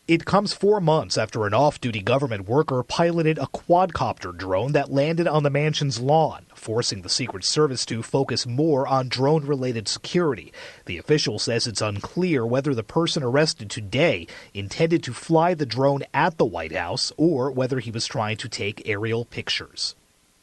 It comes 4 months after an off-duty government worker piloted a quadcopter drone that landed on the mansion's lawn, forcing the Secret Service to focus more on drone-related security. The official says it's unclear whether the person arrested today intended to fly the drone at the White House or whether he was trying to take aerial pictures.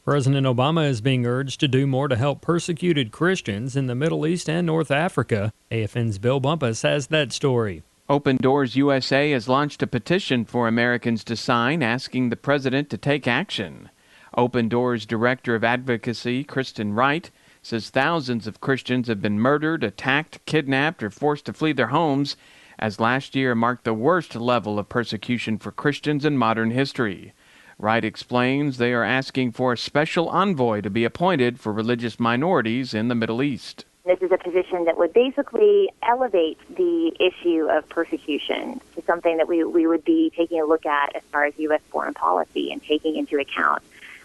President Obama is being urged to do more to help persecuted Christians in the Middle East and North Africa. AFN's Bill Bumpus has that story. Open Doors USA has launched a petition for Americans to sign asking the president to take action. Open Doors Director of Advocacy, Kristen Wright, says thousands of Christians have been murdered, attacked, kidnapped, or forced to flee their homes, as last year marked the worst level of persecution for Christians in modern history. Wright explains they are asking for a special envoy to be appointed for religious minorities in the Middle East. This is a position that would basically elevate the issue of persecution to something that we would be taking a look at as far as U.S. foreign policy and taking into account.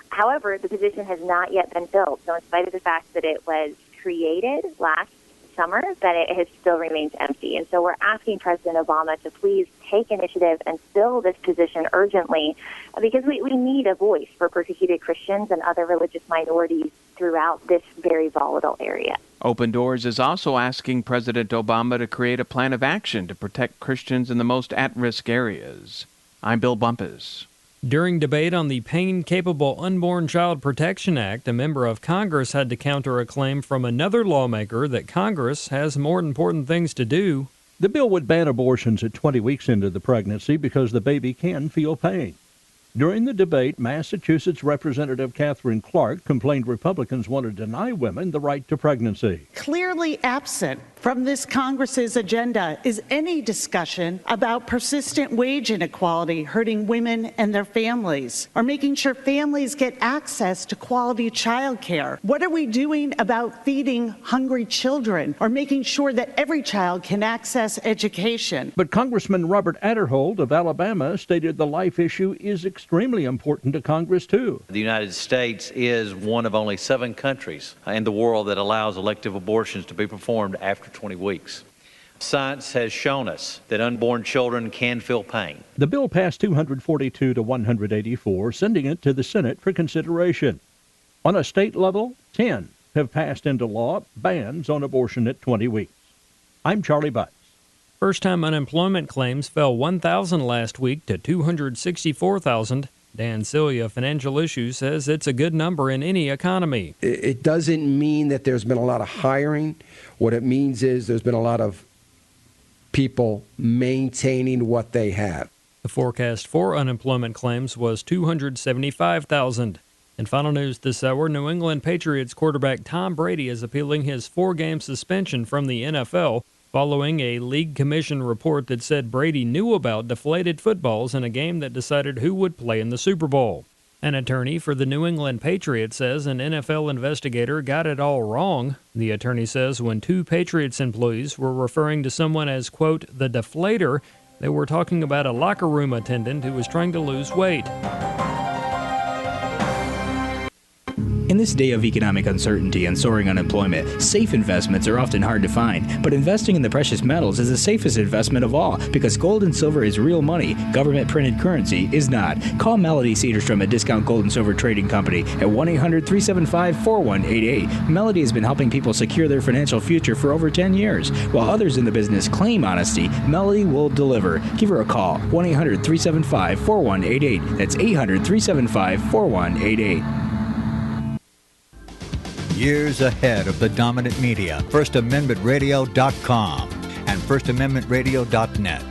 However, the position has not yet been filled. So in spite of the fact that it was created last summer, that it has still remains empty. And so we're asking President Obama to please take initiative and fill this position urgently because we need a voice for persecuted Christians and other religious minorities throughout this very volatile area. Open Doors is also asking President Obama to create a plan of action to protect Christians in the most at-risk areas. I'm Bill Bumpus. During debate on the Pain-Capable Unborn Child Protection Act, a member of Congress had to counter a claim from another lawmaker that Congress has more important things to do. The bill would ban abortions at 20 weeks into the pregnancy because the baby can feel pain. During the debate, Massachusetts Representative Catherine Clark complained Republicans want to deny women the right to pregnancy. Clearly absent from this Congress's agenda is any discussion about persistent wage inequality hurting women and their families, or making sure families get access to quality child care. What are we doing about feeding hungry children, or making sure that every child can access education? But Congressman Robert Aderholt of Alabama stated the life issue is extremely important to Congress, too. The United States is one of only 7 countries in the world that allows elective abortions to be performed after 20 weeks. Science has shown us that unborn children can feel pain. The bill passed 242 to 184, sending it to the Senate for consideration. On a state level, 10 have passed into law bans on abortion at 20 weeks. I'm Charlie Butts. First-time unemployment claims fell 1,000 last week to 264,000. Dan Celia, Financial Issues, says it's a good number in any economy. It doesn't mean that there's been a lot of hiring. What it means is there's been a lot of people maintaining what they have. The forecast for unemployment claims was 275,000. In final news this hour, New England Patriots quarterback Tom Brady is appealing his 4-game suspension from the NFL following a league commission report that said Brady knew about deflated footballs in a game that decided who would play in the Super Bowl. An attorney for the New England Patriots says an NFL investigator got it all wrong. The attorney says when 2 Patriots employees were referring to someone as, quote, the deflator, they were talking about a locker room attendant who was trying to lose weight. In this day of economic uncertainty and soaring unemployment, safe investments are often hard to find, but investing in the precious metals is the safest investment of all because gold and silver is real money, government-printed currency is not. Call Melody Cedarstrom at Discount Gold and Silver Trading Company at 1-800-375-4188. Melody has been helping people secure their financial future for over 10 years. While others in the business claim honesty, Melody will deliver. Give her a call, 1-800-375-4188. That's 800-375-4188. Years ahead of the dominant media, FirstAmendmentRadio.com and FirstAmendmentRadio.net.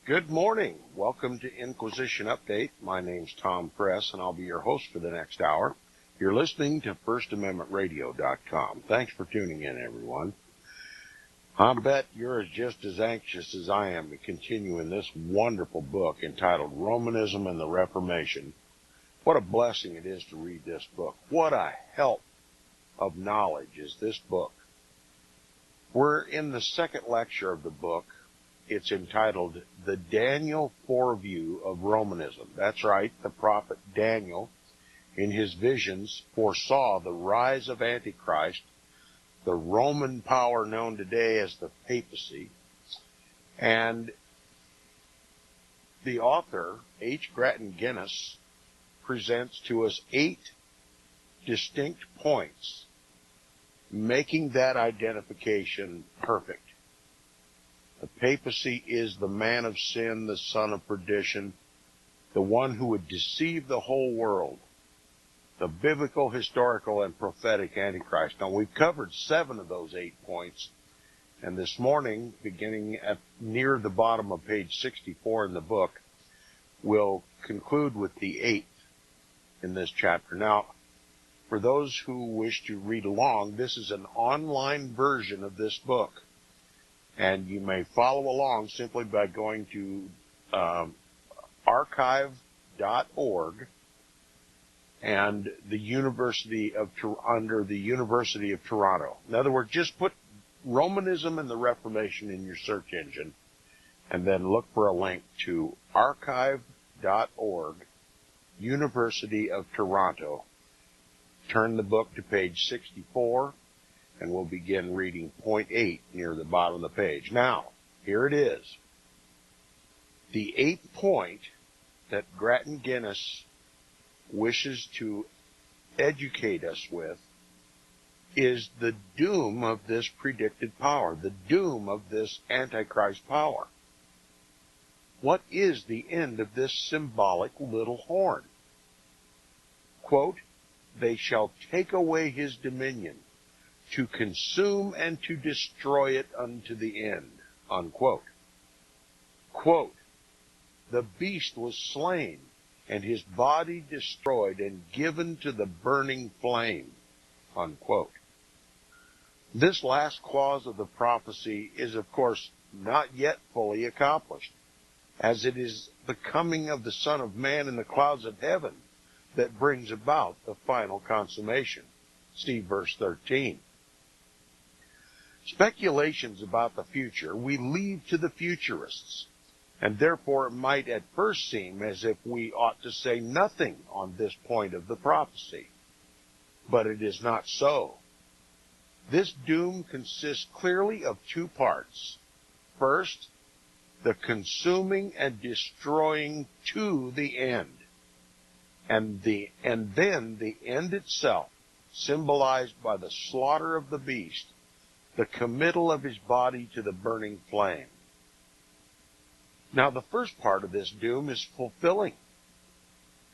Good morning. Welcome to Inquisition Update. My name's Tom Press, and I'll be your host for the next hour. You're listening to FirstAmendmentRadio.com. Thanks for tuning in, everyone. I bet you're just as anxious as I am to continue in this wonderful book entitled Romanism and the Reformation. What a blessing it is to read this book. What a help of knowledge is this book. We're in the second lecture of the book. It's entitled The Daniel Foreview of Romanism. That's right, the prophet Daniel, in his visions, foresaw the rise of Antichrist, the Roman power known today as the papacy. And the author, H. Grattan Guinness, presents to us 8 distinct points, making that identification perfect. The papacy is the man of sin, the son of perdition, the one who would deceive the whole world, the biblical, historical, and prophetic Antichrist. Now, we've covered 7 of those 8 points, and this morning, beginning at near the bottom of page 64 in the book, we'll conclude with the 8th in this chapter. Now, for those who wish to read along, this is an online version of this book, and you may follow along simply by going to archive.org and the University of under the University of Toronto. In other words, just put Romanism and the Reformation in your search engine, and then look for a link to archive.org, University of Toronto. Turn the book to page 64, and we'll begin reading point 8 near the bottom of the page. Now, here it is. The 8th point that Grattan Guinness wishes to educate us with is the doom of this predicted power, the doom of this Antichrist power. What is the end of this symbolic little horn? Quote, they shall take away his dominion, to consume and to destroy it unto the end, unquote. Quote, the beast was slain, and his body destroyed and given to the burning flame, unquote. This last clause of the prophecy is, of course, not yet fully accomplished, as it is the coming of the Son of Man in the clouds of heaven that brings about the final consummation. See verse 13. Speculations about the future we leave to the futurists, and therefore it might at first seem as if we ought to say nothing on this point of the prophecy. But it is not so. This doom consists clearly of 2 parts. First, the consuming and destroying to the end, and then the end itself, symbolized by the slaughter of the beast, the committal of his body to the burning flame. Now, the first part of this doom is fulfilling,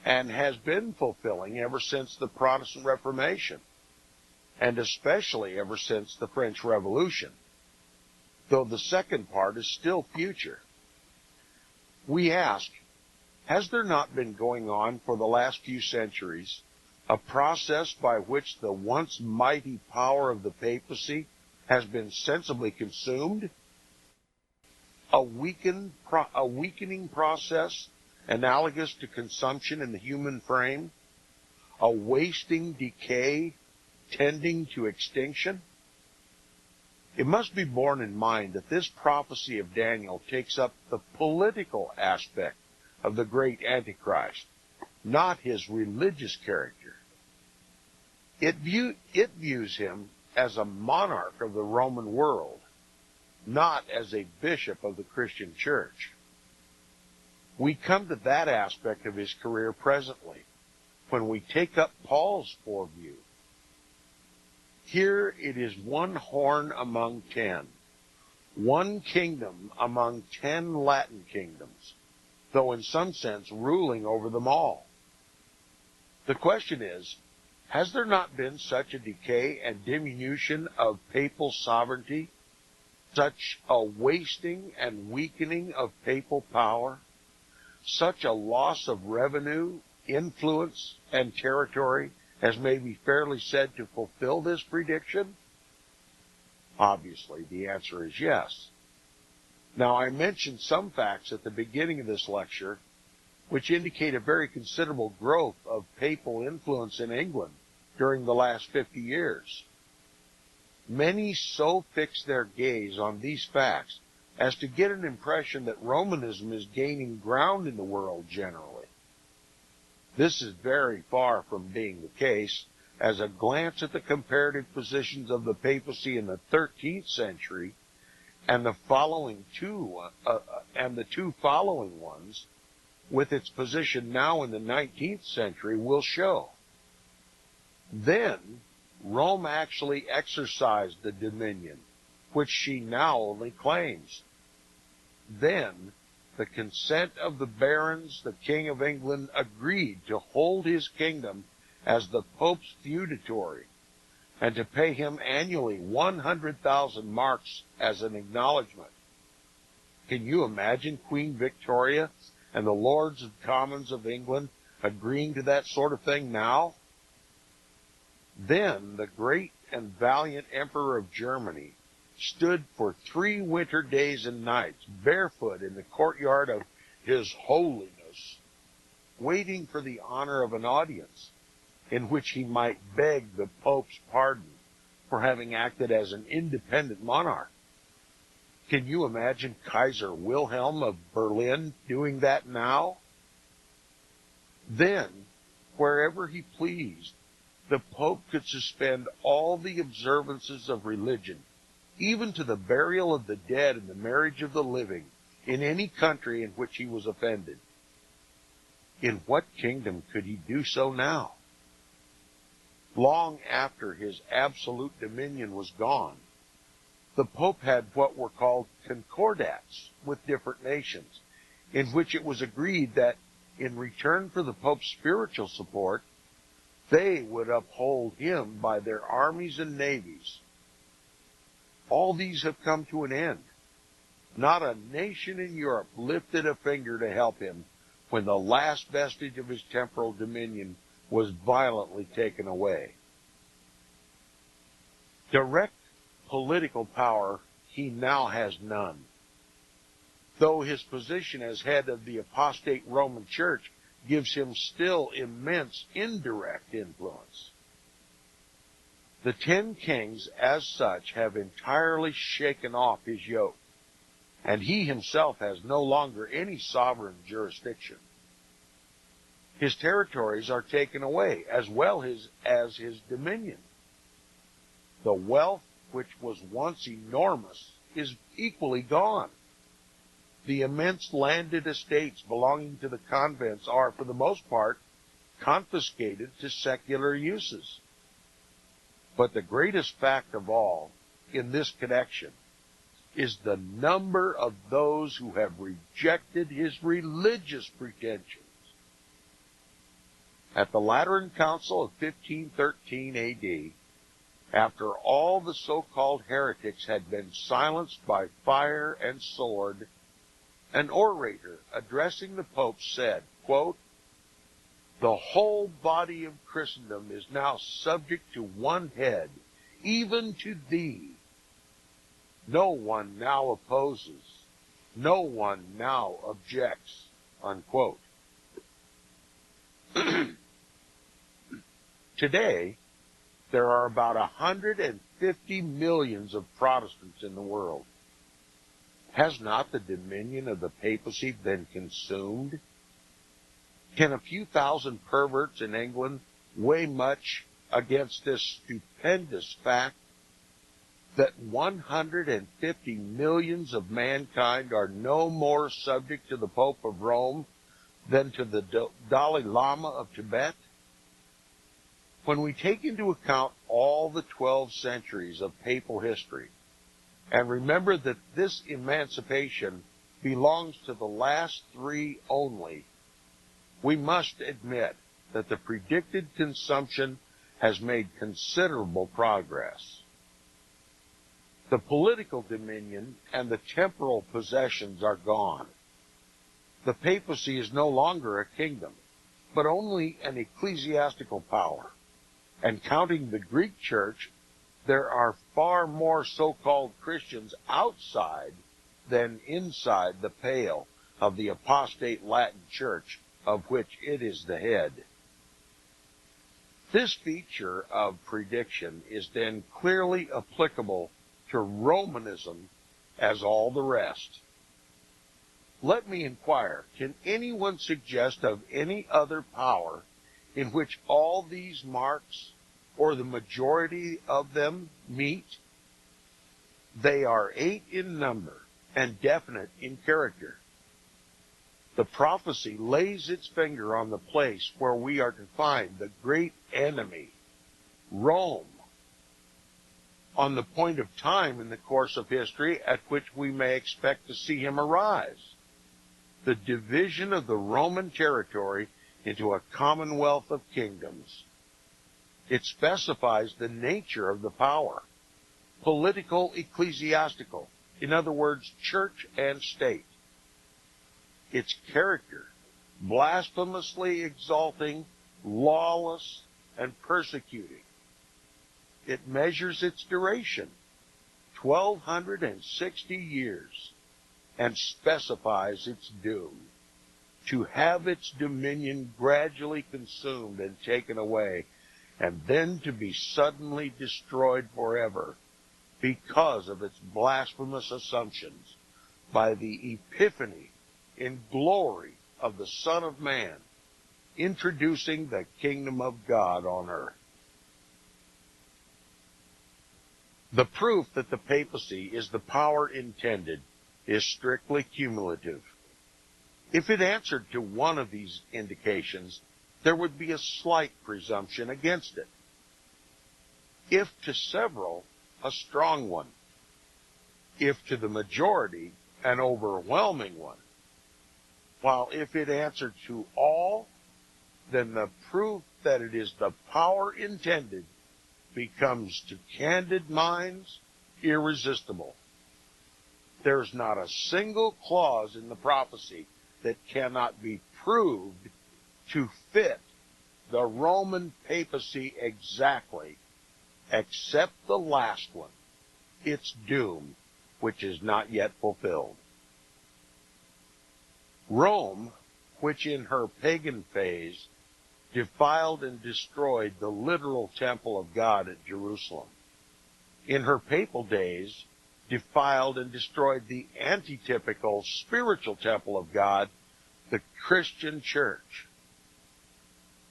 and has been fulfilling ever since the Protestant Reformation, and especially ever since the French Revolution, though the second part is still future. We ask, has there not been going on for the last few centuries a process by which the once mighty power of the papacy has been sensibly consumed? A weakening process analogous to consumption in the human frame? A wasting decay tending to extinction? It must be borne in mind that this prophecy of Daniel takes up the political aspect of the great Antichrist, not his religious character. It views him as a monarch of the Roman world, not as a bishop of the Christian church. We come to that aspect of his career presently, when we take up Paul's foreview. Here it is one horn among 10, one kingdom among 10 Latin kingdoms, though in some sense ruling over them all. The question is, has there not been such a decay and diminution of papal sovereignty, such a wasting and weakening of papal power, such a loss of revenue, influence, and territory as may be fairly said to fulfill this prediction? Obviously, the answer is yes. Now, I mentioned some facts at the beginning of this lecture which indicate a very considerable growth of papal influence in England during the last 50 years. Many so fix their gaze on these facts as to get an impression that Romanism is gaining ground in the world generally. This is very far from being the case, as a glance at the comparative positions of the papacy in the 13th century and the two following ones, with its position now in the 19th century, will show. Then, Rome actually exercised the dominion, which she now only claims. Then, the consent of the barons, the King of England agreed to hold his kingdom as the Pope's feudatory, and to pay him annually 100,000 marks as an acknowledgement. Can you imagine Queen Victoria and the Lords of Commons of England agreeing to that sort of thing now? Then the great and valiant Emperor of Germany stood for 3 winter days and nights barefoot in the courtyard of His Holiness, waiting for the honor of an audience in which he might beg the Pope's pardon for having acted as an independent monarch. Can you imagine Kaiser Wilhelm of Berlin doing that now? Then, wherever he pleased, the Pope could suspend all the observances of religion, even to the burial of the dead and the marriage of the living, in any country in which he was offended. In what kingdom could he do so now? Long after his absolute dominion was gone, the Pope had what were called concordats with different nations, in which it was agreed that in return for the Pope's spiritual support, they would uphold him by their armies and navies. All these have come to an end. Not a nation in Europe lifted a finger to help him when the last vestige of his temporal dominion was violently taken away. Direct political power he now has none, though his position as head of the apostate Roman Church gives him still immense indirect influence. The 10 kings, as such, have entirely shaken off his yoke, and he himself has no longer any sovereign jurisdiction. His territories are taken away, as well as his dominion. The wealth, which was once enormous, is equally gone. The immense landed estates belonging to the convents are, for the most part, confiscated to secular uses. But the greatest fact of all in this connection is the number of those who have rejected his religious pretensions. At the Lateran Council of 1513 A.D., after all the so-called heretics had been silenced by fire and sword, an orator addressing the Pope said, quote, "The whole body of Christendom is now subject to one head, even to thee. No one now opposes, no one now objects," unquote. Today, there are about 150 millions of Protestants in the world. Has not the dominion of the papacy been consumed? Can a few thousand perverts in England weigh much against this stupendous fact that 150 millions of mankind are no more subject to the Pope of Rome than to the Dalai Lama of Tibet? When we take into account all the 12 centuries of papal history, and remember that this emancipation belongs to the last 3 only, we must admit that the predicted consumption has made considerable progress. The political dominion and the temporal possessions are gone. The papacy is no longer a kingdom, but only an ecclesiastical power. And counting the Greek church, there are far more so-called Christians outside than inside the pale of the apostate Latin church, of which it is the head. This feature of prediction is then clearly applicable to Romanism as all the rest. Let me inquire, can anyone suggest of any other power in which all these marks, or the majority of them, meet? They are 8 in number and definite in character. The prophecy lays its finger on the place where we are to find the great enemy, Rome, on the point of time in the course of history at which we may expect to see him arise. The division of the Roman territory into a commonwealth of kingdoms. It specifies the nature of the power, political, ecclesiastical, in other words, church and state. Its character, blasphemously exalting, lawless, and persecuting. It measures its duration, 1,260 years, and specifies its doom, to have its dominion gradually consumed and taken away, and then to be suddenly destroyed forever because of its blasphemous assumptions by the epiphany in glory of the Son of Man, introducing the kingdom of God on earth. The proof that the papacy is the power intended is strictly cumulative. If it answered to one of these indications, there would be a slight presumption against it. If to several, a strong one. If to the majority, an overwhelming one. While if it answered to all, then the proof that it is the power intended becomes to candid minds irresistible. There's not a single clause in the prophecy that cannot be proved to fit the Roman papacy exactly, except the last one, its doom, which is not yet fulfilled. Rome, which in her pagan phase defiled and destroyed the literal temple of God at Jerusalem, in her papal days defiled and destroyed the antitypical spiritual temple of God, the Christian church.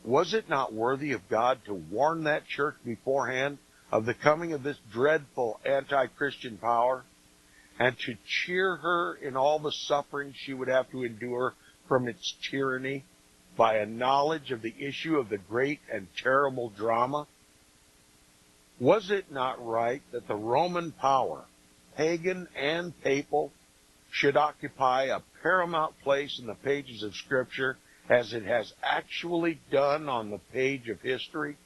Was it not worthy of God to warn that church beforehand of the coming of this dreadful anti-Christian power, and to cheer her in all the suffering she would have to endure from its tyranny by a knowledge of the issue of the great and terrible drama? Was it not right that the Roman power, pagan and papal, should occupy a paramount place in the pages of Scripture as it has actually done on the page of history?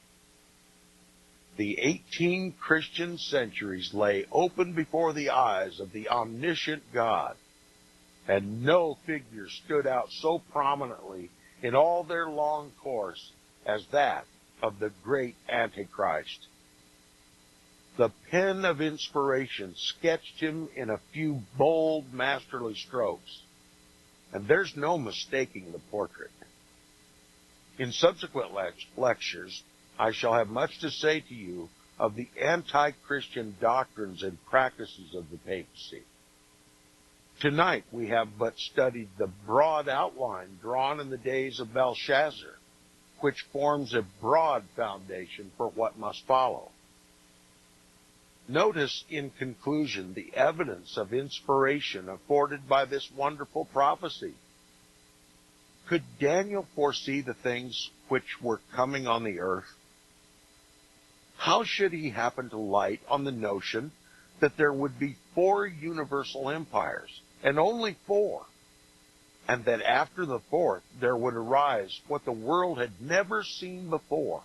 The 18 Christian centuries lay open before the eyes of the omniscient God, and no figure stood out so prominently in all their long course as that of the great Antichrist. The pen of inspiration sketched him in a few bold, masterly strokes, and there's no mistaking the portrait. In subsequent lectures, I shall have much to say to you of the anti-Christian doctrines and practices of the papacy. Tonight we have but studied the broad outline drawn in the days of Belshazzar, which forms a broad foundation for what must follow. Notice in conclusion the evidence of inspiration afforded by this wonderful prophecy. Could Daniel foresee the things which were coming on the earth? How should he happen to light on the notion that there would be 4 universal empires, and only 4, and that after the 4th there would arise what the world had never seen before,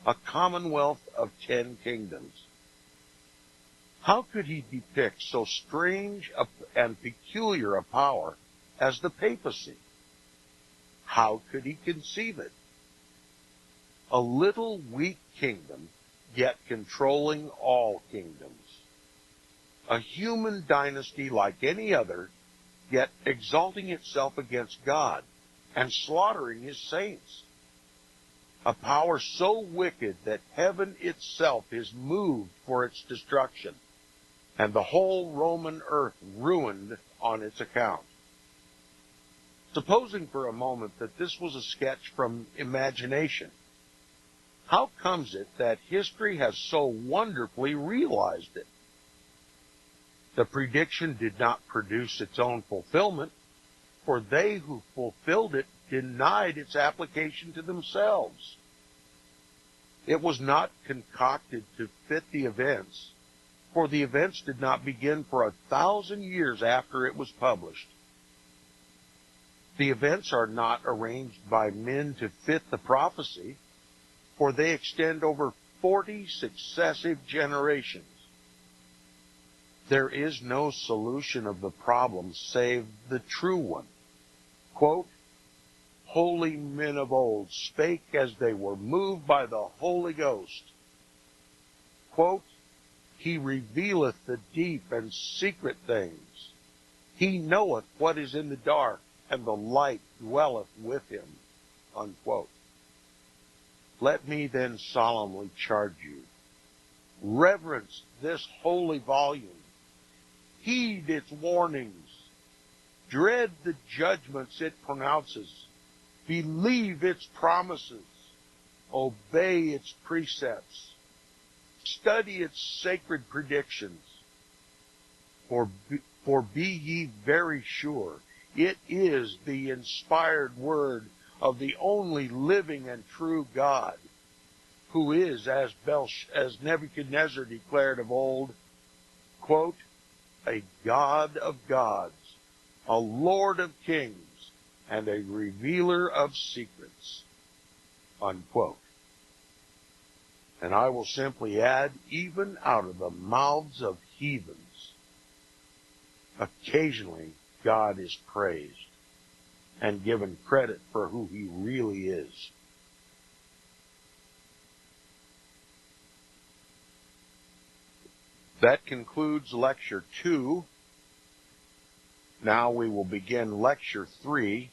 a commonwealth of 10 kingdoms? How could he depict so strange and peculiar a power as the papacy? How could he conceive it? A little weak kingdom, yet controlling all kingdoms. A human dynasty like any other, yet exalting itself against God and slaughtering his saints. A power so wicked that heaven itself is moved for its destruction, and the whole Roman earth ruined on its account. Supposing for a moment that this was a sketch from imagination, how comes it that history has so wonderfully realized it? The prediction did not produce its own fulfillment, for they who fulfilled it denied its application to themselves. It was not concocted to fit the events, for the events did not begin for 1,000 years after it was published. The events are not arranged by men to fit the prophecy, for they extend over 40 successive generations. There is no solution of the problem save the true one. Quote, holy men of old spake as they were moved by the Holy Ghost. Quote, he revealeth the deep and secret things. He knoweth what is in the dark, and the light dwelleth with him. Unquote. Let me then solemnly charge you, reverence this holy volume, heed its warnings, dread the judgments it pronounces, believe its promises, obey its precepts, study its sacred predictions, for be ye very sure it is the inspired word of the only living and true God, who is, as Nebuchadnezzar declared of old, quote, a God of gods, a Lord of kings, and a revealer of secrets, unquote. And I will simply add, even out of the mouths of heathens, occasionally God is praised and given credit for who he really is. That concludes Lecture 2. Now we will begin Lecture 3.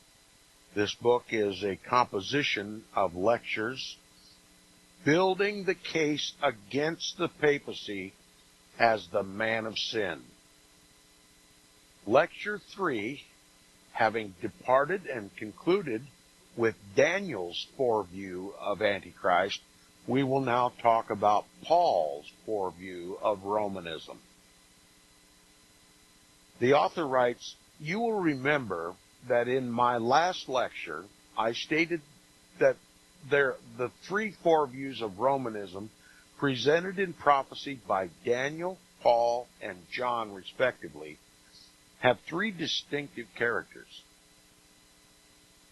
This book is a composition of lectures building the case against the papacy as the man of sin. Lecture 3, having departed and concluded with Daniel's foreview of Antichrist, we will now talk about Paul's foreview of Romanism. The author writes, you will remember that in my last lecture, I stated that the three foreviews of Romanism presented in prophecy by Daniel, Paul, and John, respectively, have three distinctive characters.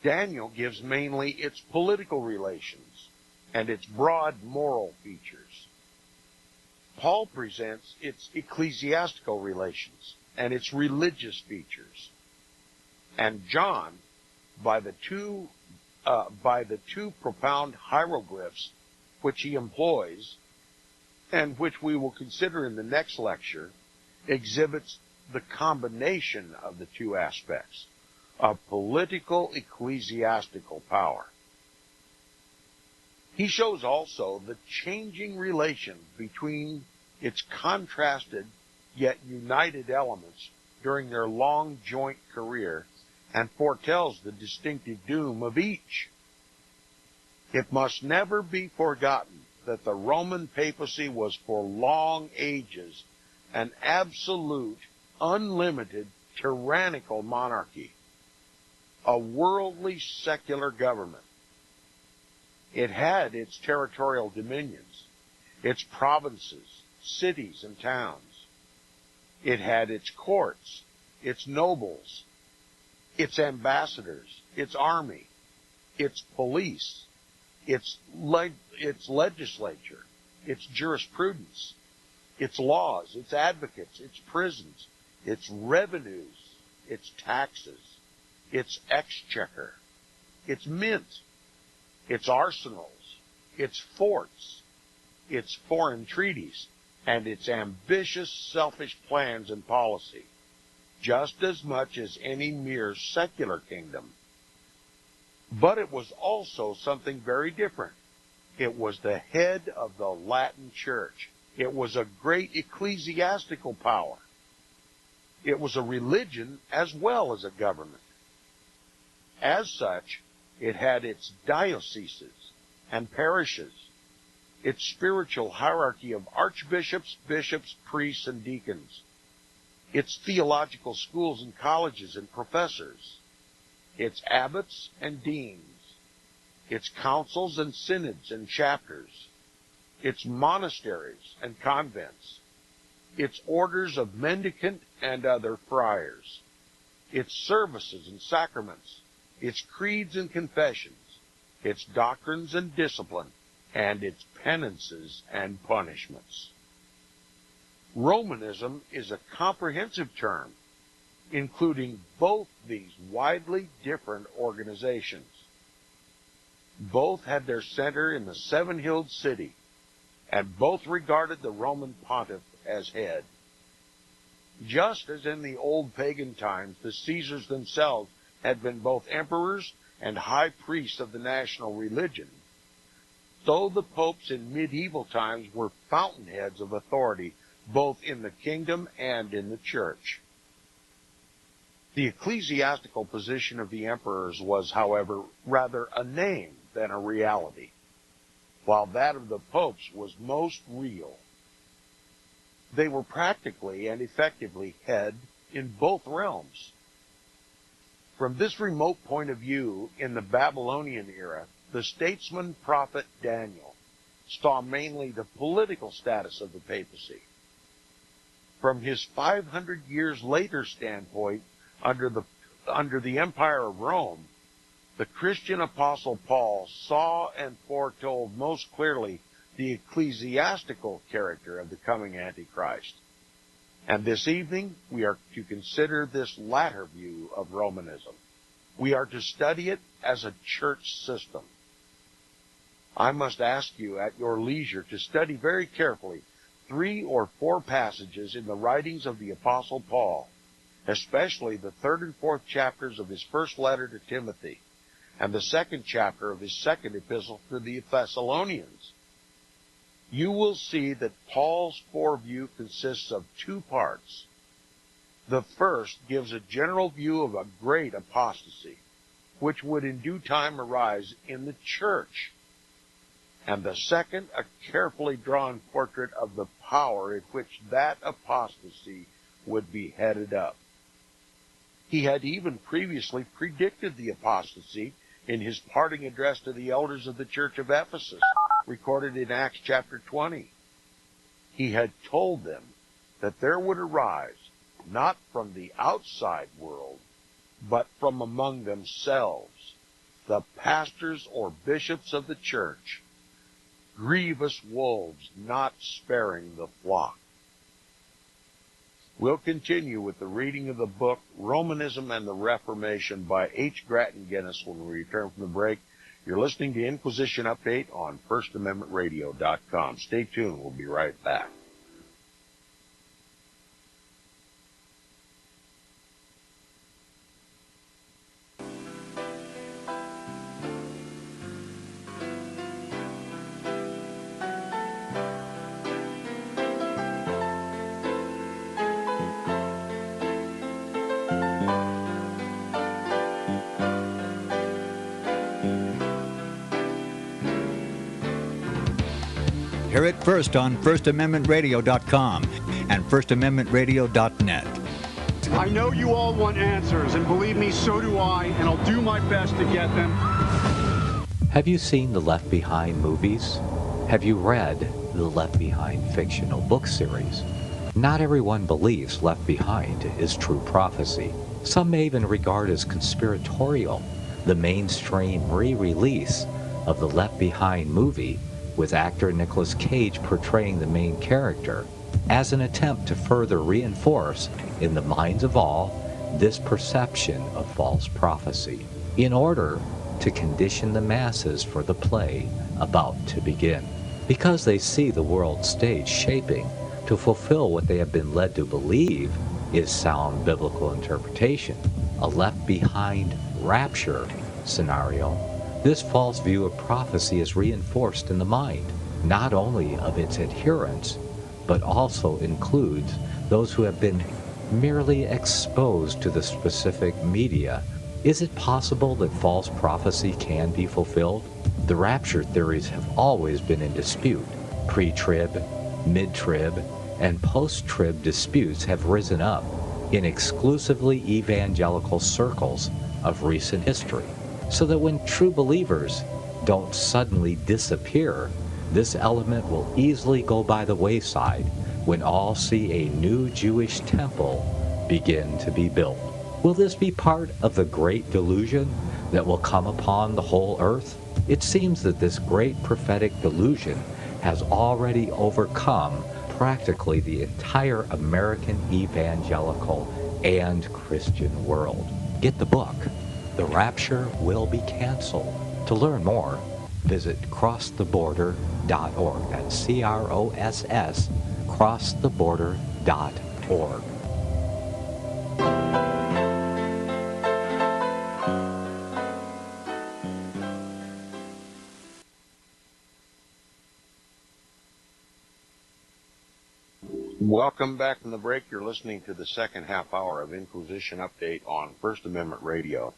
Daniel gives mainly its political relations and its broad moral features. Paul presents its ecclesiastical relations and its religious features. And John, by the two profound hieroglyphs which he employs, and which we will consider in the next lecture, exhibits the combination of the two aspects of political ecclesiastical power. He shows also the changing relation between its contrasted yet united elements during their long joint career, and foretells the distinctive doom of each. It must never be forgotten that the Roman papacy was for long ages an absolute, unlimited, tyrannical monarchy, a worldly secular government. It had its territorial dominions, its provinces, cities, and towns. It had its courts, its nobles, its ambassadors, its army, its police, its legislature, its jurisprudence, its laws, its advocates, its prisons, its revenues, its taxes, its exchequer, its mint, its arsenals, its forts, its foreign treaties, and its ambitious, selfish plans and policy, just as much as any mere secular kingdom. But it was also something very different. It was the head of the Latin Church. It was a great ecclesiastical power. It was a religion as well as a government. As such, it had its dioceses and parishes, its spiritual hierarchy of archbishops, bishops, priests, and deacons, its theological schools and colleges and professors, its abbots and deans, its councils and synods and chapters, its monasteries and convents, its orders of mendicant and other friars, its services and sacraments, its creeds and confessions, its doctrines and discipline, and its penances and punishments. Romanism is a comprehensive term, including both these widely different organizations. Both had their center in the seven-hilled city, and both regarded the Roman pontiff as head. Just as in the old pagan times, the Caesars themselves had been both emperors and high priests of the national religion, so the popes in medieval times were fountainheads of authority both in the kingdom and in the church. The ecclesiastical position of the emperors was, however, rather a name than a reality, while that of the popes was most real. They were practically and effectively head in both realms. From this remote point of view, in the Babylonian era, the statesman prophet Daniel saw mainly the political status of the papacy. From his 500 years later standpoint, under the Empire of Rome, the Christian apostle Paul saw and foretold most clearly the ecclesiastical character of the coming Antichrist. And this evening, we are to consider this latter view of Romanism. We are to study it as a church system. I must ask you at your leisure to study very carefully 3 or 4 passages in the writings of the Apostle Paul, especially the 3rd and 4th chapters of his first letter to Timothy, and the 2nd chapter of his 2nd epistle to the Thessalonians. You will see that Paul's foreview consists of 2 parts. The first gives a general view of a great apostasy, which would in due time arise in the church, and the second, a carefully drawn portrait of the power in which that apostasy would be headed up. He had even previously predicted the apostasy in his parting address to the elders of the church of Ephesus, recorded in Acts chapter 20. He had told them that there would arise, not from the outside world, but from among themselves, the pastors or bishops of the church, grievous wolves not sparing the flock. We'll continue with the reading of the book Romanism and the Reformation by H. Grattan Guinness when we return from the break. You're listening to Inquisition Update on FirstAmendmentRadio.com. Stay tuned. We'll be right back. Hear it first on FirstAmendmentRadio.com and FirstAmendmentRadio.net. I know you all want answers, and believe me, so do I, and I'll do my best to get them. Have you seen the Left Behind movies? Have you read the Left Behind fictional book series? Not everyone believes Left Behind is true prophecy. Some may even regard as conspiratorial the mainstream re-release of the Left Behind movie with actor Nicolas Cage portraying the main character as an attempt to further reinforce in the minds of all this perception of false prophecy. In order to condition the masses for the play about to begin. Because they see the world stage shaping to fulfill what they have been led to believe is sound biblical interpretation, a left-behind rapture scenario, this false view of prophecy is reinforced in the mind, not only of its adherents, but also includes those who have been merely exposed to the specific media. Is it possible that false prophecy can be fulfilled? The rapture theories have always been in dispute. Pre-trib, mid-trib, and post-trib disputes have risen up in exclusively evangelical circles of recent history, so that when true believers don't suddenly disappear, this element will easily go by the wayside when all see a new Jewish temple begin to be built. Will this be part of the great delusion that will come upon the whole earth? It seems that this great prophetic delusion has already overcome practically the entire American evangelical and Christian world. Get the book, The Rapture Will Be Canceled. To learn more, visit crosstheborder.org. That's C-R-O-S-S, crosstheborder.org. Welcome back from the break. You're listening to the second half hour of Inquisition Update on First Amendment Radio.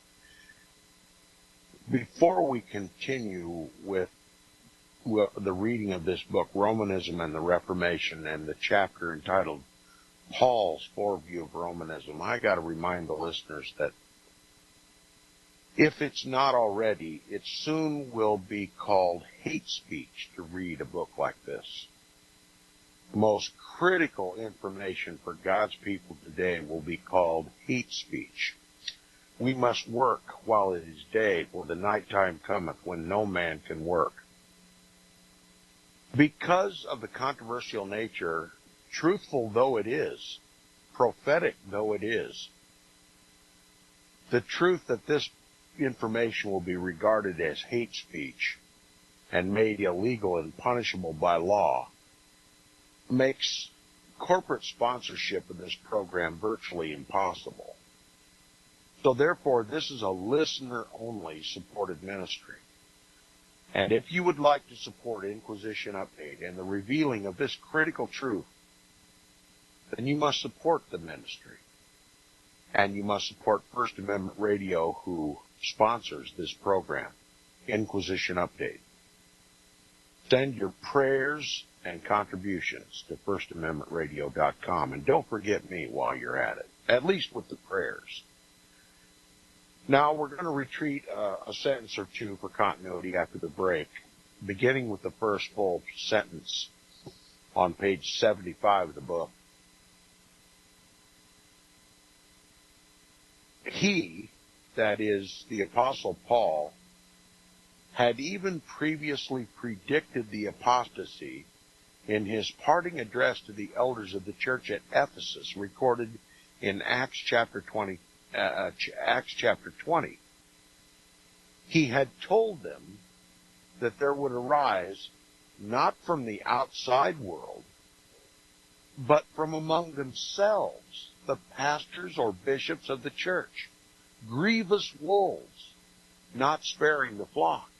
Before we continue with the reading of this book, Romanism and the Reformation, and the chapter entitled Paul's Foreview of Romanism, I got to remind the listeners that if it's not already, it soon will be called hate speech to read a book like this. The most critical information for God's people today will be called hate speech. We must work while it is day, for the nighttime cometh when no man can work. Because of the controversial nature, truthful though it is, prophetic though it is, the truth that this information will be regarded as hate speech and made illegal and punishable by law makes corporate sponsorship of this program virtually impossible. So therefore, this is a listener-only supported ministry. And if you would like to support Inquisition Update and the revealing of this critical truth, then you must support the ministry. And you must support First Amendment Radio, who sponsors this program, Inquisition Update. Send your prayers and contributions to FirstAmendmentRadio.com. And don't forget me while you're at it, at least with the prayers. Now we're going to retreat a sentence or two for continuity after the break, beginning with the first full sentence on page 75 of the book. He, that is the Apostle Paul, had even previously predicted the apostasy in his parting address to the elders of the church at Ephesus, recorded in Acts chapter 20. He had told them that there would arise, not from the outside world, but from among themselves, the pastors or bishops of the church, grievous wolves, not sparing the flock.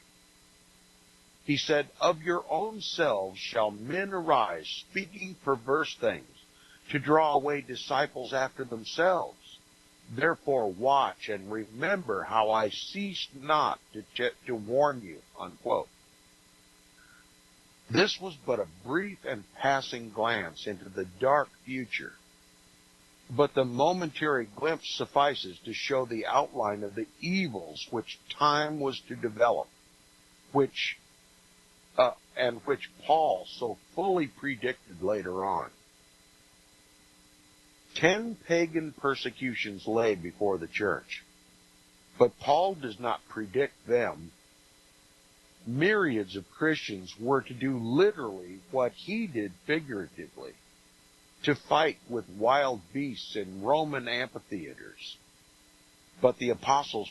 He said, of your own selves shall men arise, speaking perverse things, to draw away disciples after themselves. Therefore watch and remember how I ceased not to warn you, unquote. This was but a brief and passing glance into the dark future, but the momentary glimpse suffices to show the outline of the evils which time was to develop, which Paul so fully predicted later on. 10 pagan persecutions lay before the church, but Paul does not predict them. Myriads of Christians were to do literally what he did figuratively, to fight with wild beasts in Roman amphitheaters. But the apostles'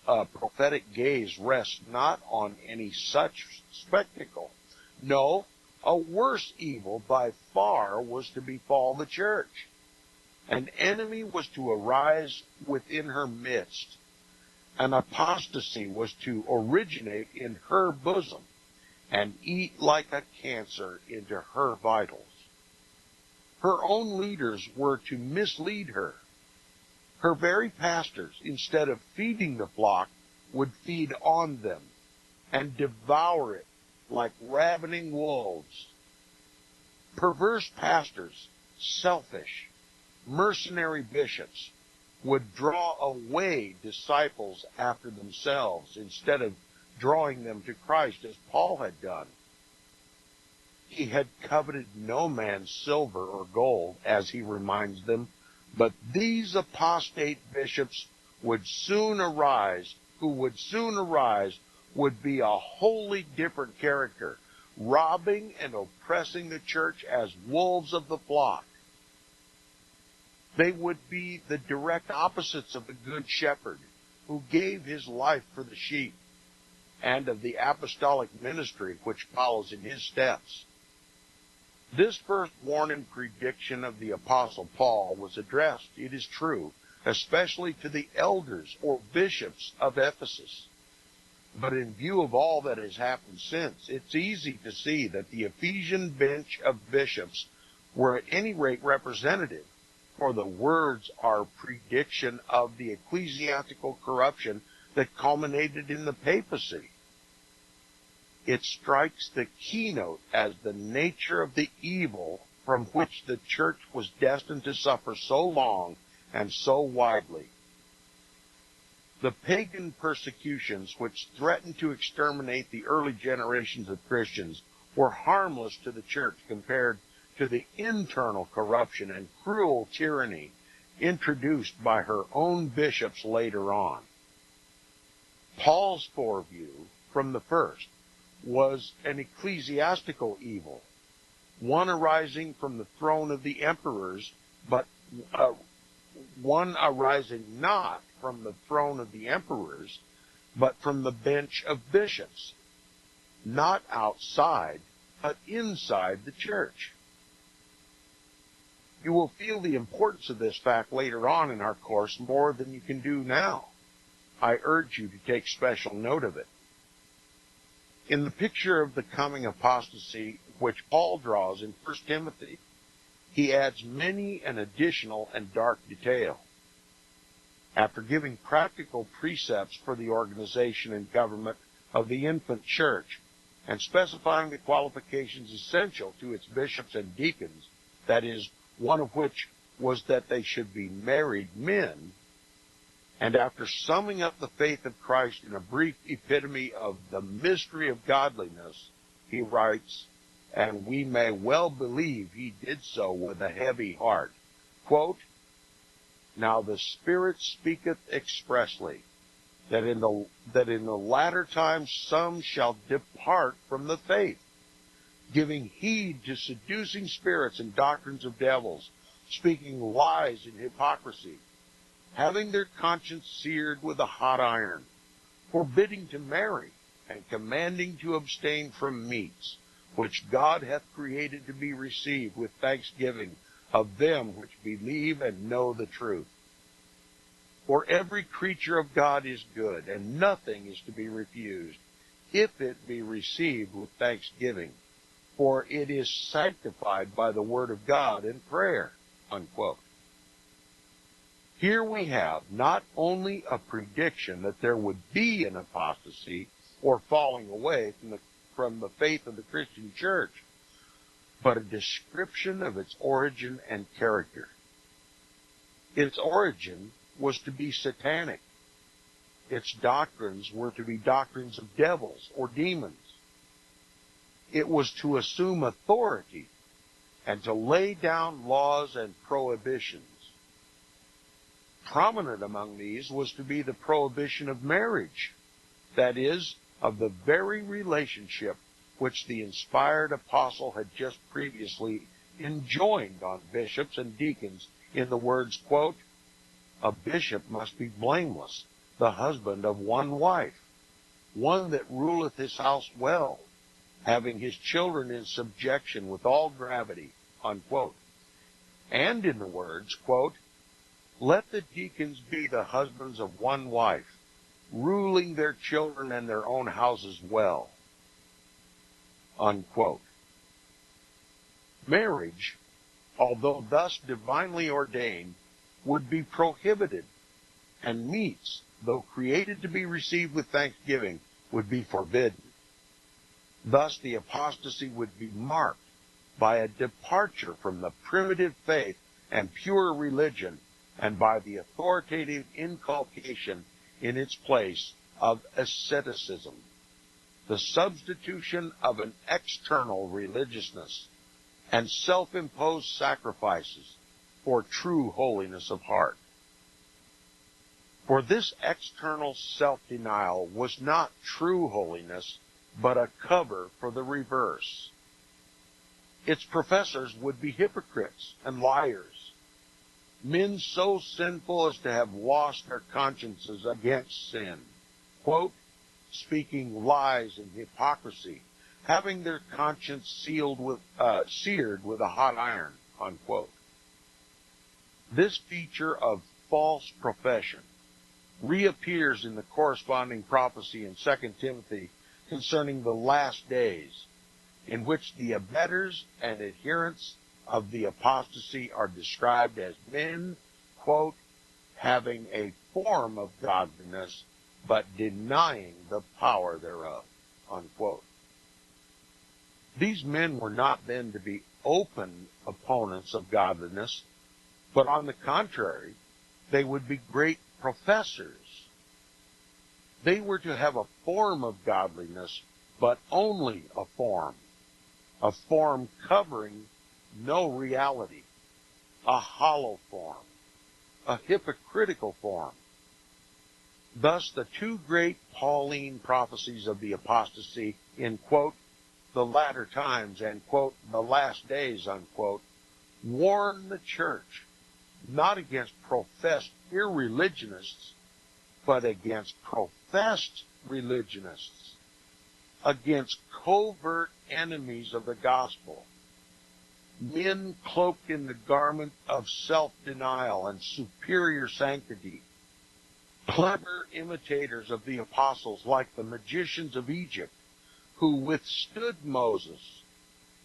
prophetic gaze rests not on any such spectacle. No, a worse evil by far was to befall the church. An enemy was to arise within her midst. An apostasy was to originate in her bosom and eat like a cancer into her vitals. Her own leaders were to mislead her. Her very pastors, instead of feeding the flock, would feed on them and devour it like ravening wolves. Perverse pastors, selfish, mercenary bishops, would draw away disciples after themselves instead of drawing them to Christ as Paul had done. He had coveted no man's silver or gold, as he reminds them, but these apostate bishops would soon arise, would be a wholly different character, robbing and oppressing the church as wolves of the flock. They would be the direct opposites of the good shepherd who gave his life for the sheep, and of the apostolic ministry which follows in his steps. This first warning prediction of the Apostle Paul was addressed, it is true, especially to the elders or bishops of Ephesus. But in view of all that has happened since, it's easy to see that the Ephesian bench of bishops were at any rate representative, for the words are prediction of the ecclesiastical corruption that culminated in the papacy. It strikes the keynote as the nature of the evil from which the church was destined to suffer so long and so widely. The pagan persecutions which threatened to exterminate the early generations of Christians were harmless to the church compared to the internal corruption and cruel tyranny introduced by her own bishops later on. Paul's foreview from the first was an ecclesiastical evil, one arising from the throne of the emperors, but one arising not from the throne of the emperors, but from the bench of bishops, not outside, but inside the church. You will feel the importance of this fact later on in our course more than you can do now. I urge you to take special note of it. In the picture of the coming apostasy which Paul draws in 1 Timothy, he adds many an additional and dark detail. After giving practical precepts for the organization and government of the infant church, and specifying the qualifications essential to its bishops and deacons, that is, one of which was that they should be married men, and after summing up the faith of Christ in a brief epitome of the mystery of godliness, he writes, and we may well believe he did so with a heavy heart, quote, now the Spirit speaketh expressly, that in the latter times some shall depart from the faith, giving heed to seducing spirits and doctrines of devils, speaking lies and hypocrisy, having their conscience seared with a hot iron, forbidding to marry, and commanding to abstain from meats, which God hath created to be received with thanksgiving of them which believe and know the truth. For every creature of God is good, and nothing is to be refused, if it be received with thanksgiving, for it is sanctified by the word of God and prayer, unquote. Here we have not only a prediction that there would be an apostasy or falling away from the faith of the Christian church, but a description of its origin and character. Its origin was to be satanic. Its doctrines were to be doctrines of devils or demons. It was to assume authority and to lay down laws and prohibitions. Prominent among these was to be the prohibition of marriage, that is, of the very relationship which the inspired apostle had just previously enjoined on bishops and deacons in the words, quote, A bishop must be blameless, the husband of one wife, one that ruleth his house well, having his children in subjection with all gravity, unquote. And in the words, quote, let the deacons be the husbands of one wife, ruling their children and their own houses well, unquote. Marriage, although thus divinely ordained, would be prohibited, and meats, though created to be received with thanksgiving, would be forbidden. Thus the apostasy would be marked by a departure from the primitive faith and pure religion, and by the authoritative inculcation in its place of asceticism, the substitution of an external religiousness and self-imposed sacrifices for true holiness of heart. For this external self-denial was not true holiness, but a cover for the reverse. Its professors would be hypocrites and liars, men so sinful as to have lost their consciences against sin, quote, speaking lies and hypocrisy, having their conscience seared with a hot iron, unquote. This feature of false profession reappears in the corresponding prophecy in 2 Timothy concerning the last days, in which the abettors and adherents of the apostasy are described as men, quote, having a form of godliness, but denying the power thereof, unquote. These men were not then to be open opponents of godliness, but on the contrary, they would be great professors. They were to have a form of godliness, but only a form covering no reality, a hollow form, a hypocritical form. Thus, the two great Pauline prophecies of the apostasy in, quote, the latter times and, quote, the last days, unquote, warn the church not against professed irreligionists, but against professed religionists, against covert enemies of the gospel, men cloaked in the garment of self-denial and superior sanctity, clever imitators of the apostles like the magicians of Egypt, who withstood Moses,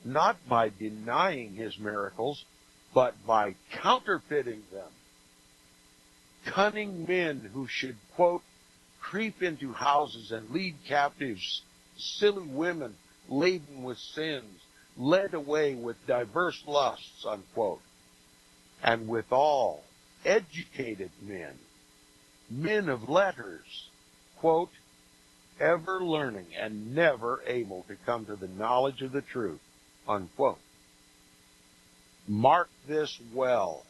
not by denying his miracles, but by counterfeiting them. Cunning men who should, quote, creep into houses and lead captives silly women laden with sins, led away with diverse lusts, unquote. And withal, educated men, men of letters, quote, ever learning and never able to come to the knowledge of the truth, unquote. Mark this well.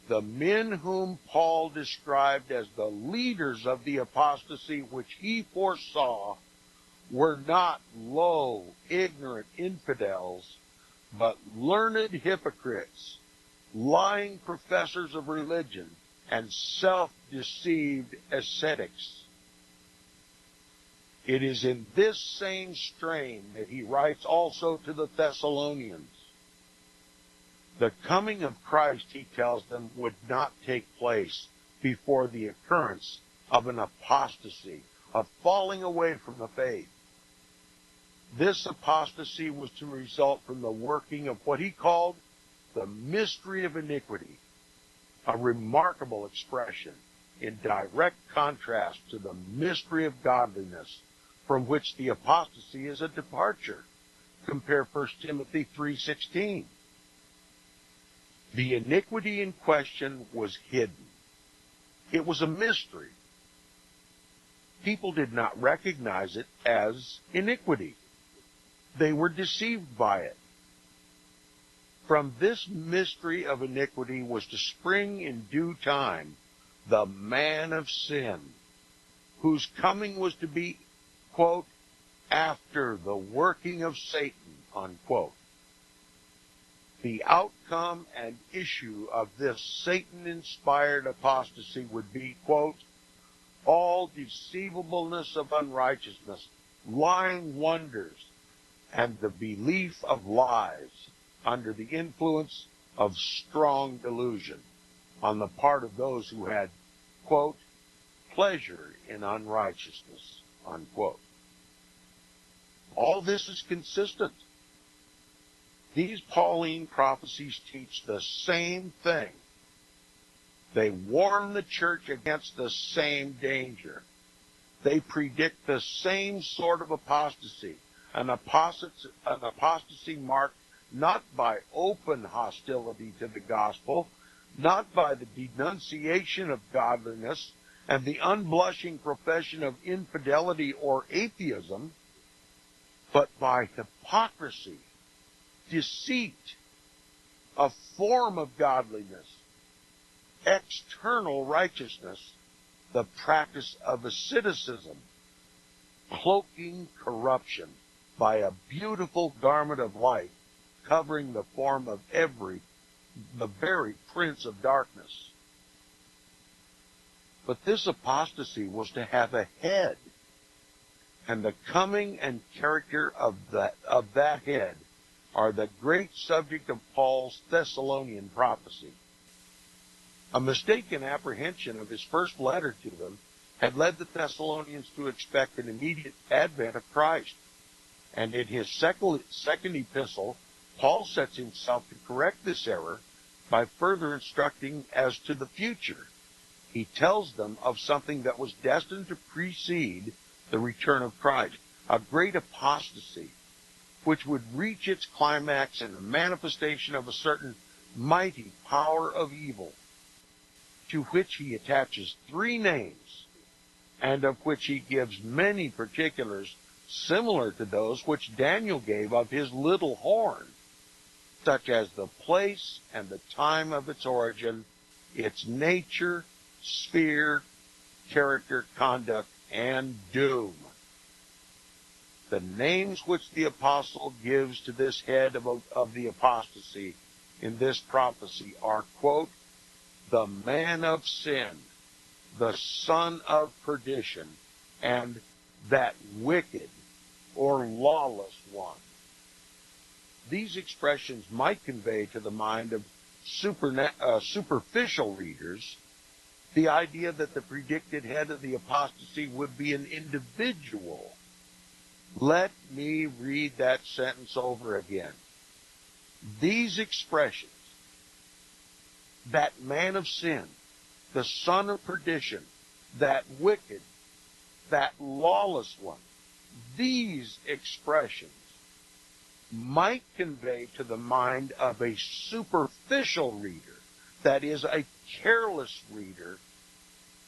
The men whom Paul described as the leaders of the apostasy which he foresaw were not low, ignorant infidels, but learned hypocrites, lying professors of religion, and self-deceived ascetics. It is in this same strain that he writes also to the Thessalonians. The coming of Christ, he tells them, would not take place before the occurrence of an apostasy, of falling away from the faith. This apostasy was to result from the working of what he called the mystery of iniquity, a remarkable expression in direct contrast to the mystery of godliness, from which the apostasy is a departure. Compare 1 Timothy 3:16. The iniquity in question was hidden. It was a mystery. People did not recognize it as iniquity. They were deceived by it. From this mystery of iniquity was to spring in due time the man of sin, whose coming was to be, quote, after the working of Satan, unquote. the outcome and issue of this Satan-inspired apostasy would be, quote, all deceivableness of unrighteousness, lying wonders, and the belief of lies under the influence of strong delusion on the part of those who had, quote, pleasure in unrighteousness, unquote. All this is consistent. These Pauline prophecies teach the same thing. They warn the church against the same danger. They predict the same sort of apostasy, an apostasy marked not by open hostility to the gospel, not by the denunciation of godliness and the unblushing profession of infidelity or atheism, but by hypocrisy, deceit, a form of godliness, external righteousness, the practice of asceticism, cloaking corruption by a beautiful garment of light, covering the form of the very prince of darkness. But this apostasy was to have a head, and the coming and character of that head are the great subject of Paul's Thessalonian prophecy. A mistaken apprehension of his first letter to them had led the Thessalonians to expect an immediate advent of Christ. And in his second epistle, Paul sets himself to correct this error by further instructing as to the future. He tells them of something that was destined to precede the return of Christ, a great apostasy, which would reach its climax in the manifestation of a certain mighty power of evil, to which he attaches 3 names, and of which he gives many particulars similar to those which Daniel gave of his little horn, such as the place and the time of its origin, its nature, sphere, character, conduct, and doom. The names which the apostle gives to this head of the apostasy in this prophecy are, quote, the man of sin, the son of perdition, and that wicked or lawless one. These expressions might convey to the mind of superficial readers the idea that the predicted head of the apostasy would be an individual. Let me read that sentence over again. These expressions, that man of sin, the son of perdition, that wicked, that lawless one, these expressions might convey to the mind of a superficial reader, that is, a careless reader,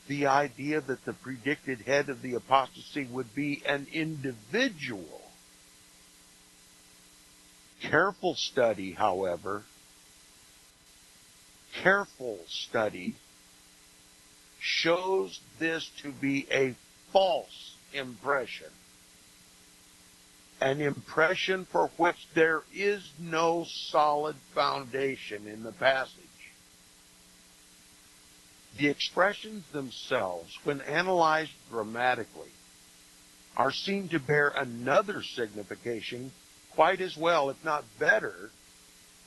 the idea that the predicted head of the apostasy would be an individual. Careful study, however, shows this to be a false impression, an impression for which there is no solid foundation in the passage. The expressions themselves, when analyzed grammatically, are seen to bear another signification quite as well, if not better,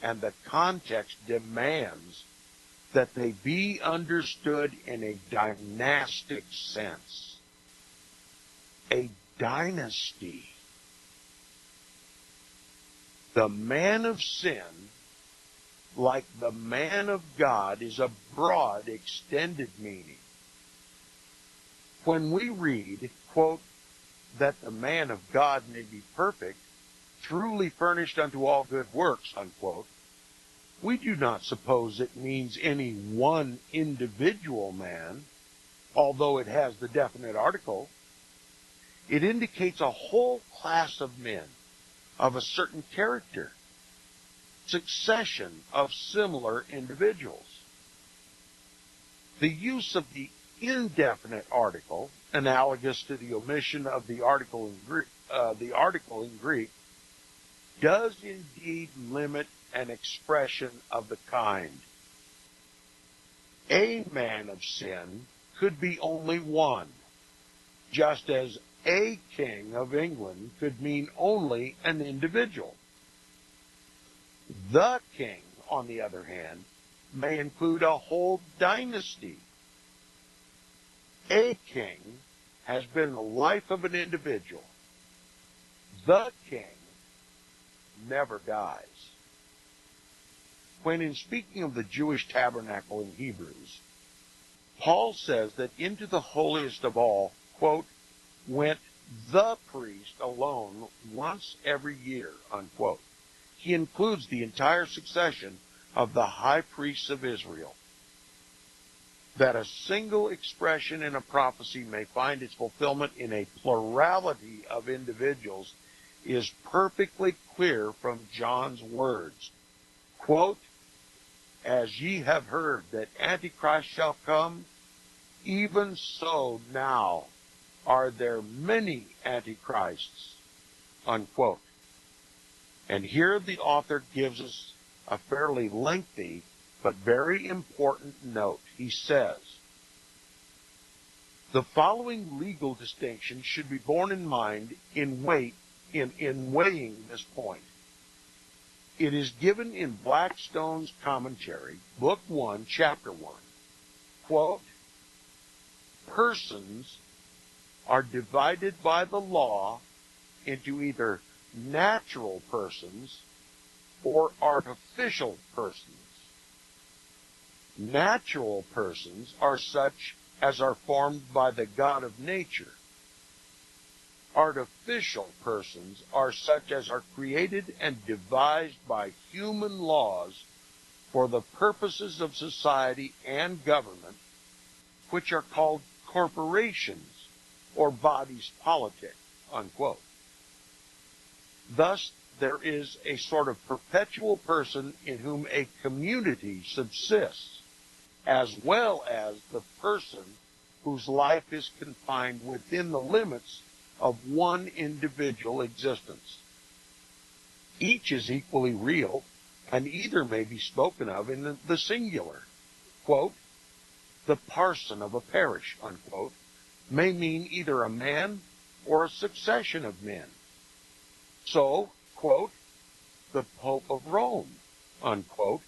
and the context demands that they be understood in a dynastic sense. A dynasty. The man of sin, like the man of God, is a broad, extended meaning. When we read, quote, that the man of God may be perfect, truly furnished unto all good works, unquote, we do not suppose it means any one individual man, although it has the definite article. It indicates a whole class of men of a certain character, succession of similar individuals. The use of the indefinite article, analogous to the omission of the article in Greek, does indeed limit an expression of the kind. A man of sin could be only one, just as a king of England could mean only an individual. The king, on the other hand, may include a whole dynasty. A king has been the life of an individual. The king never dies. When in speaking of the Jewish tabernacle in Hebrews, Paul says that into the holiest of all, quote, went the priest alone once every year, unquote. He includes the entire succession of the high priests of Israel. That a single expression in a prophecy may find its fulfillment in a plurality of individuals is perfectly clear from John's words. Quote, as ye have heard that Antichrist shall come, even so now are there many Antichrists, unquote. And here the author gives us a fairly lengthy but very important note. He says, the following legal distinction should be borne in mind in weighing this point. It is given in Blackstone's commentary, Book 1, Chapter 1. Quote, persons are divided by the law into either natural persons or artificial persons. Natural persons are such as are formed by the God of nature. Artificial persons are such as are created and devised by human laws for the purposes of society and government, which are called corporations or bodies politic, unquote. Thus, there is a sort of perpetual person in whom a community subsists, as well as the person whose life is confined within the limits of one individual existence. Each is equally real, and either may be spoken of in the singular. Quote, the parson of a parish, unquote, may mean either a man or a succession of men. So, quote, the Pope of Rome, unquote,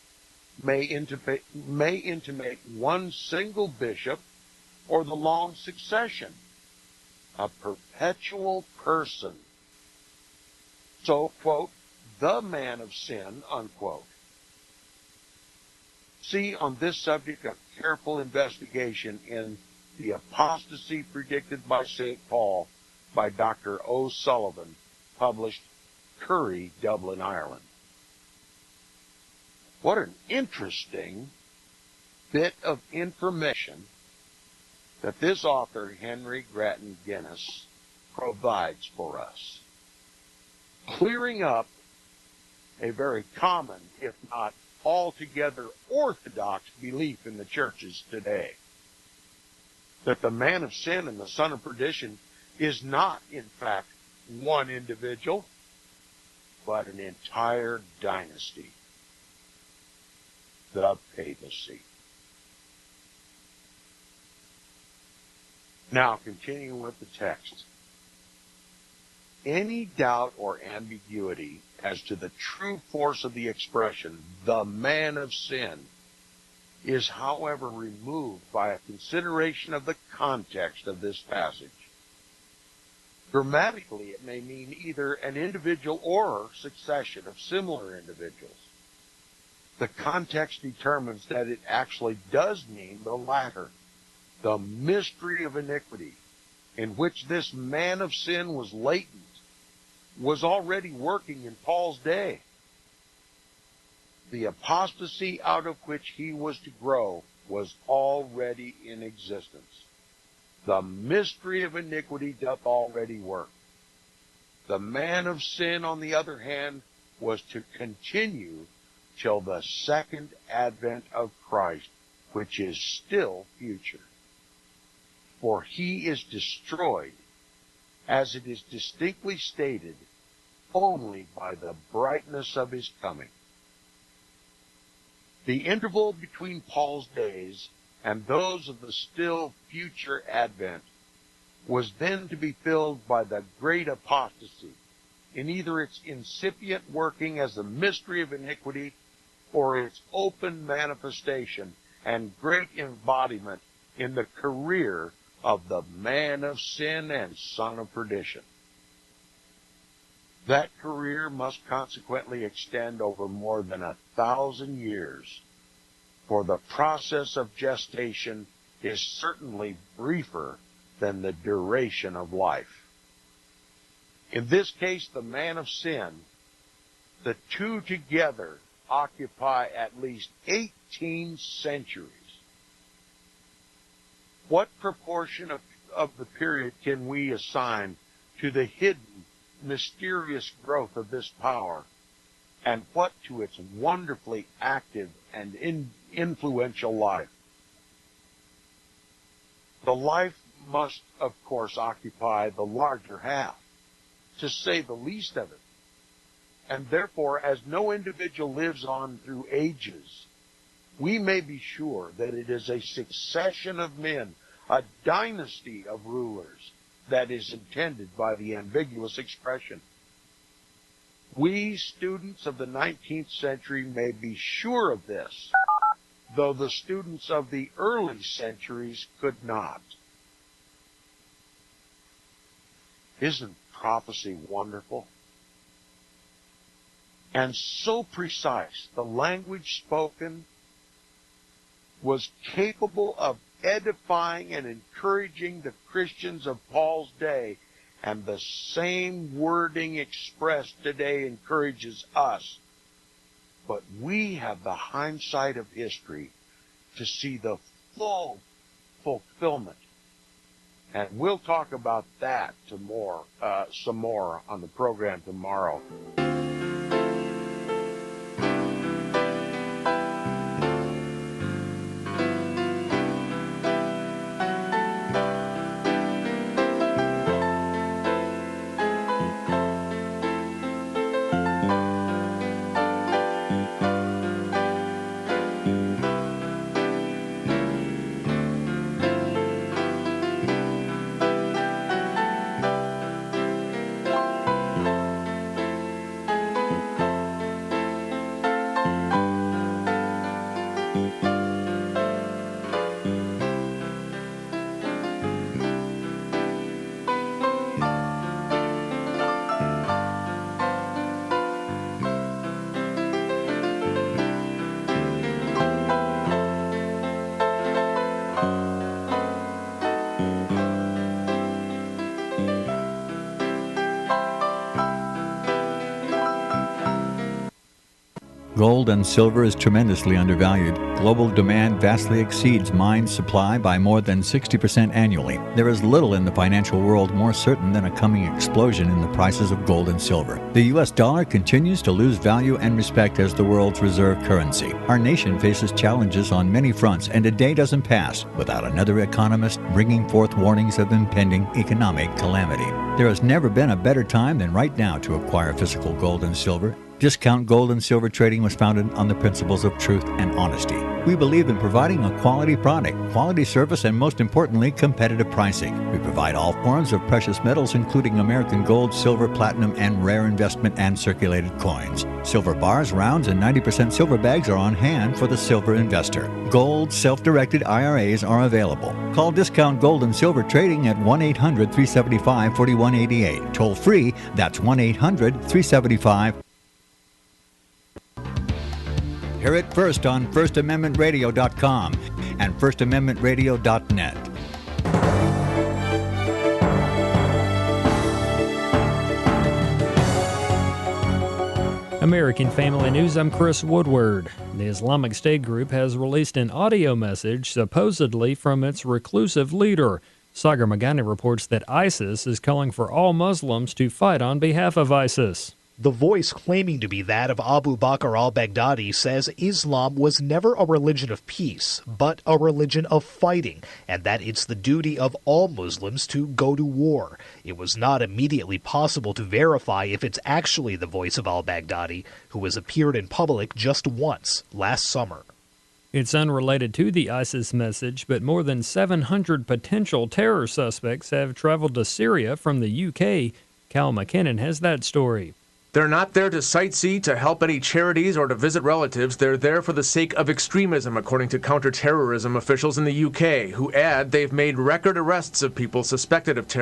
may intimate one single bishop or the long succession, a perpetual person. So, quote, the man of sin, unquote. See on this subject a careful investigation in The Apostasy Predicted by St. Paul by Dr. O'Sullivan, published Curry, Dublin, Ireland. What an interesting bit of information that this author, Henry Grattan Guinness, provides for us, clearing up a very common, if not altogether orthodox belief in the churches today, that the man of sin and the son of perdition is not, in fact, one individual, but an entire dynasty, the papacy. Now, continuing with the text. Any doubt or ambiguity as to the true force of the expression, the man of sin, is, however, removed by a consideration of the context of this passage. Grammatically, it may mean either an individual or a succession of similar individuals. The context determines that it actually does mean the latter, the mystery of iniquity, in which this man of sin was latent, was already working in Paul's day. The apostasy out of which he was to grow was already in existence. The mystery of iniquity doth already work. The man of sin, on the other hand, was to continue till the second advent of Christ, which is still future. For he is destroyed, as it is distinctly stated, only by the brightness of his coming. The interval between Paul's days and those of the still future advent was then to be filled by the great apostasy, in either its incipient working as a mystery of iniquity or its open manifestation and great embodiment in the career of the man of sin and son of perdition. That career must consequently extend over more than 1,000 years, for the process of gestation is certainly briefer than the duration of life. In this case, the man of sin, the two together occupy at least 18 centuries. What proportion of the period can we assign to the hidden, mysterious growth of this power, and what to its wonderfully active and influential life? The life must, of course, occupy the larger half, to say the least of it. And therefore, as no individual lives on through ages, we may be sure that it is a succession of men, a dynasty of rulers, that is intended by the ambiguous expression. We students of the 19th century may be sure of this, though the students of the early centuries could not. Isn't prophecy wonderful? And so precise, the language spoken was capable of edifying and encouraging the Christians of Paul's day, and the same wording expressed today encourages us. But we have the hindsight of history to see the full fulfillment. And we'll talk about that some more on the program tomorrow. Gold and silver is tremendously undervalued. Global demand vastly exceeds mine supply by more than 60% annually. There is little in the financial world more certain than a coming explosion in the prices of gold and silver. The U.S. dollar continues to lose value and respect as the world's reserve currency. Our nation faces challenges on many fronts, and a day doesn't pass without another economist bringing forth warnings of impending economic calamity. There has never been a better time than right now to acquire physical gold and silver. Discount Gold and Silver Trading was founded on the principles of truth and honesty. We believe in providing a quality product, quality service, and most importantly, competitive pricing. We provide all forms of precious metals, including American gold, silver, platinum, and rare investment and circulated coins. Silver bars, rounds, and 90% silver bags are on hand for the silver investor. Gold self-directed IRAs are available. Call Discount Gold and Silver Trading at 1-800-375-4188. Toll free, that's 1-800-375-4188. Hear it first on FirstAmendmentRadio.com and FirstAmendmentRadio.net. American Family News, I'm Chris Woodward. The Islamic State group has released an audio message supposedly from its reclusive leader. Sagar Magani reports that ISIS is calling for all Muslims to fight on behalf of ISIS. The voice claiming to be that of Abu Bakr al-Baghdadi says Islam was never a religion of peace, but a religion of fighting, and that it's the duty of all Muslims to go to war. It was not immediately possible to verify if it's actually the voice of al-Baghdadi, who has appeared in public just once, last summer. It's unrelated to the ISIS message, but more than 700 potential terror suspects have traveled to Syria from the UK. Cal McKinnon has that story. They're not there to sightsee, to help any charities, or to visit relatives. They're there for the sake of extremism, according to counterterrorism officials in the UK, who add they've made record arrests of people suspected of terrorism.